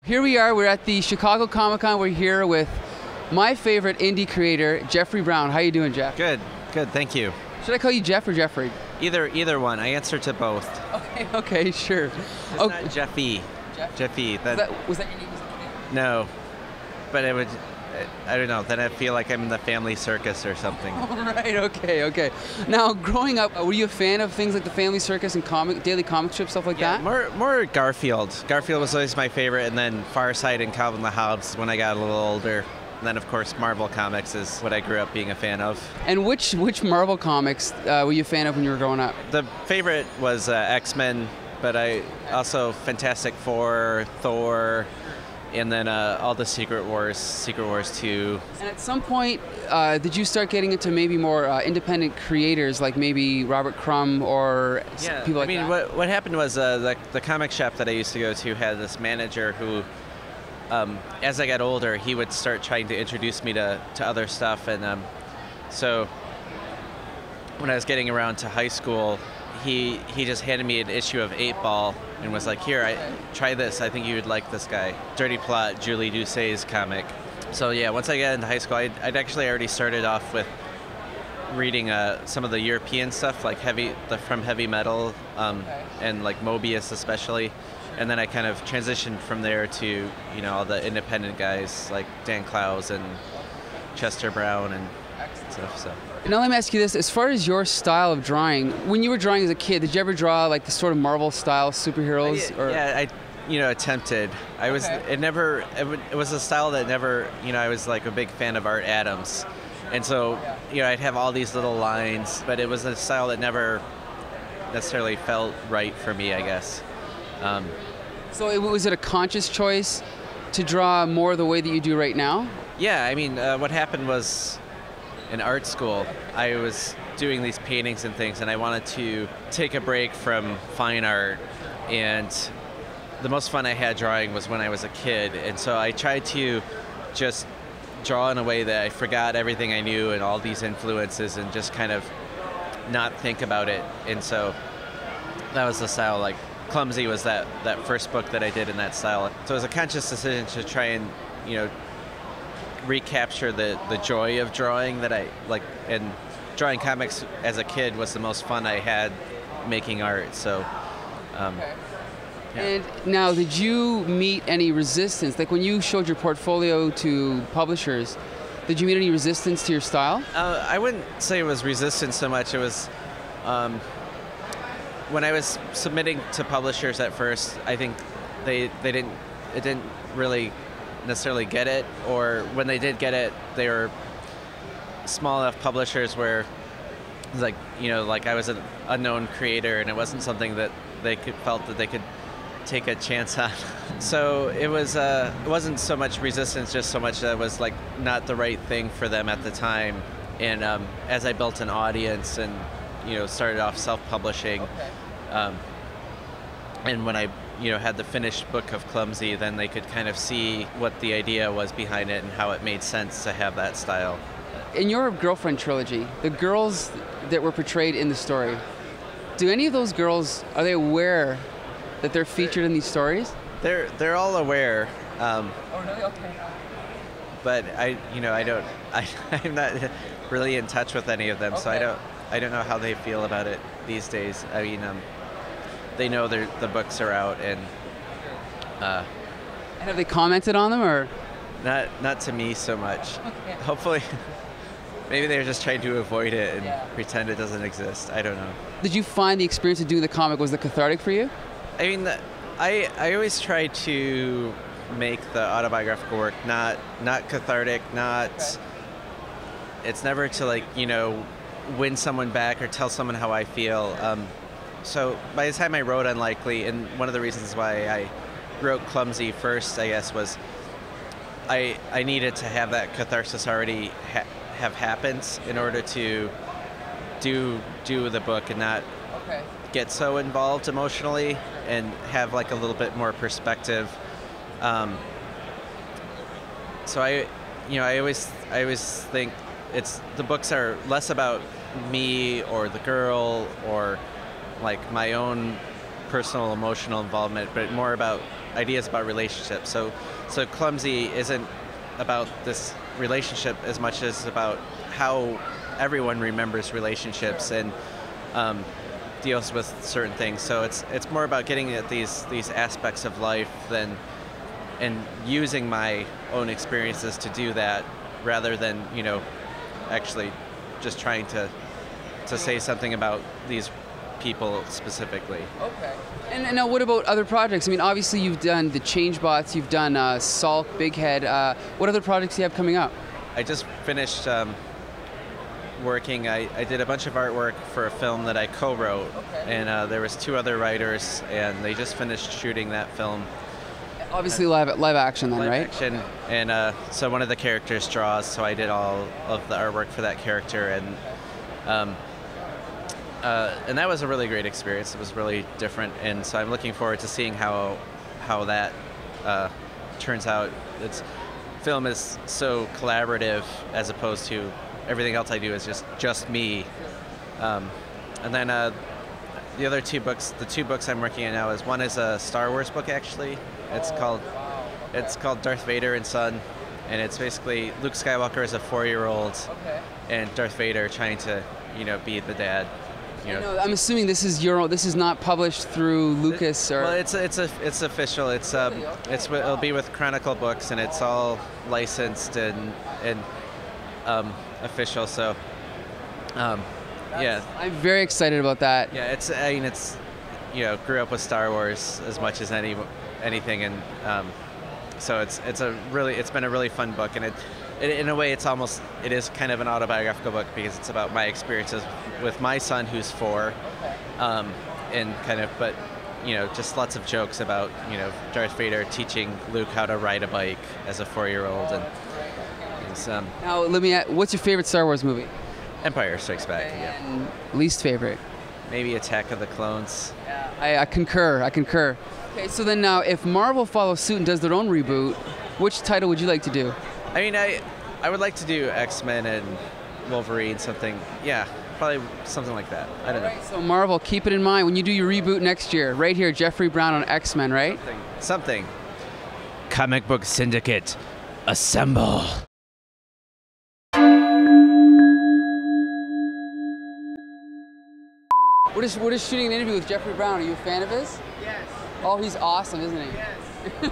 Here we are, we're at the Chicago Comic-Con. We're here with my favorite indie creator, Jeffrey Brown. How you doing, Jeff? Good, thank you. Should I call you Jeff or Jeffrey? Either one. I answer to both. Okay, sure. It's not Jeffy. Jeffy. Was that your name? No, but it would. I don't know. Then I feel like I'm in the family circus or something. All right. Okay. Now, growing up, were you a fan of things like the Family Circus and daily comic strips, stuff like that? More Garfield. Garfield was always my favorite, and then Far Side and Calvin the Hobbes when I got a little older. And then, of course, Marvel Comics is what I grew up being a fan of. And which Marvel Comics were you a fan of when you were growing up? The favorite was X-Men, but I also Fantastic Four, Thor, and then all the Secret Wars 2. And at some point, did you start getting into maybe more independent creators, like maybe Robert Crumb or people like that? I mean, what happened was the comic shop that I used to go to had this manager who, as I got older, he would start trying to introduce me to other stuff. And so when I was getting around to high school, he just handed me an issue of 8-Ball and was like, here, try this. I think you would like this guy. Dirty Plot, Julie Doucet's comic. So yeah, once I got into high school, I'd actually already started off with reading some of the European stuff, like from heavy metal, and like Mobius especially. And then I kind of transitioned from there to, all the independent guys like Dan Clowes and Chester Brown and stuff. So. Now let me ask you this: as far as your style of drawing, when you were drawing as a kid, did you ever draw like the sort of Marvel style superheroes? Yeah, I attempted. I was. It never. It was a style that never. I was like a big fan of Art Adams, and so I'd have all these little lines, but it was a style that never necessarily felt right for me, I guess. So was it a conscious choice to draw more the way that you do right now? Yeah, I mean, what happened was in art school, I was doing these paintings and things, and I wanted to take a break from fine art, and the most fun I had drawing was when I was a kid, and so I tried to just draw in a way that I forgot everything I knew and all these influences and just kind of not think about it. And so that was the style. Like Clumsy was that first book that I did in that style. So it was a conscious decision to try and recapture the joy of drawing that I like. And drawing comics as a kid was the most fun I had making art. So yeah. And now, did you meet any resistance? Like when you showed your portfolio to publishers, did you meet any resistance to your style? I wouldn't say it was resistance so much. It was when I was submitting to publishers at first, I think it didn't really necessarily get it, or when they did get it, they were small enough publishers where it was like, like I was an unknown creator and it wasn't something that they felt that they could take a chance on. So it wasn't so much resistance, just so much that it was like not the right thing for them at the time. And as I built an audience and started off self-publishing, and when I had the finished book of Clumsy, then they could kind of see what the idea was behind it and how it made sense to have that style. In your Girlfriend trilogy, the girls that were portrayed in the story, do any of those girls, are they aware that they're featured in these stories? They're all aware. Oh, really? Okay. But I'm not really in touch with any of them, so I don't know how they feel about it these days. I mean, they know the books are out, and have they commented on them, or? Not to me so much. Okay. Hopefully, maybe they're just trying to avoid it and pretend it doesn't exist. I don't know. Did you find the experience of doing the comic, was it cathartic for you? I mean, I always try to make the autobiographical work not cathartic, it's never to win someone back or tell someone how I feel. So by the time I wrote Unlikely, and one of the reasons why I wrote Clumsy first, I guess, was I needed to have that catharsis already have happened in order to do the book and not get so involved emotionally and have like a little bit more perspective. So I always think the books are less about me or the girl or like my own personal, emotional involvement, but more about ideas about relationships. So Clumsy isn't about this relationship as much as about how everyone remembers relationships and deals with certain things. So it's more about getting at these aspects of life and using my own experiences to do that, rather than actually just trying to say something about these people specifically. Okay. And now what about other projects? I mean, obviously you've done the Change Bots, you've done Sulk, Big Head. What other projects do you have coming up? I just finished working. I did a bunch of artwork for a film that I co-wrote, and there was 2 other writers, and they just finished shooting that film. Obviously live action then, live right? Action, and so one of the characters draws, so I did all of the artwork for that character, and that was a really great experience. It was really different, and so I'm looking forward to seeing how that turns out. Film is so collaborative as opposed to everything else I do is just me. And then the other 2 books, the 2 books I'm working on now, one is a Star Wars book actually. It's called Darth Vader and Son, and it's basically Luke Skywalker as a 4-year-old, and Darth Vader trying to be the dad. I'm assuming this is not published through Lucas or. Well, it's official. It'll be with Chronicle Books, and it's all licensed and official. So, yeah. I'm very excited about that. Yeah, it's grew up with Star Wars as much as anything, and so it's been a really fun book, and in a way it is kind of an autobiographical book because it's about my experiences with my son who's 4, and but just lots of jokes about Darth Vader teaching Luke how to ride a bike as a 4-year-old, and now let me ask, what's your favorite Star Wars movie? Empire Strikes Back. And least favorite? Maybe Attack of the Clones. Yeah, I concur. Okay, so then now if Marvel follows suit and does their own reboot, which title would you like to do? I mean, I would like to do X-Men and Wolverine, something. Yeah, probably something like that. I don't know. So Marvel, keep it in mind when you do your reboot next year. Right here, Jeffrey Brown on X-Men, right? Something. Comic Book Syndicate, assemble. We're just shooting an interview with Jeffrey Brown. Are you a fan of his? Yes. Oh, he's awesome, isn't he? Yes.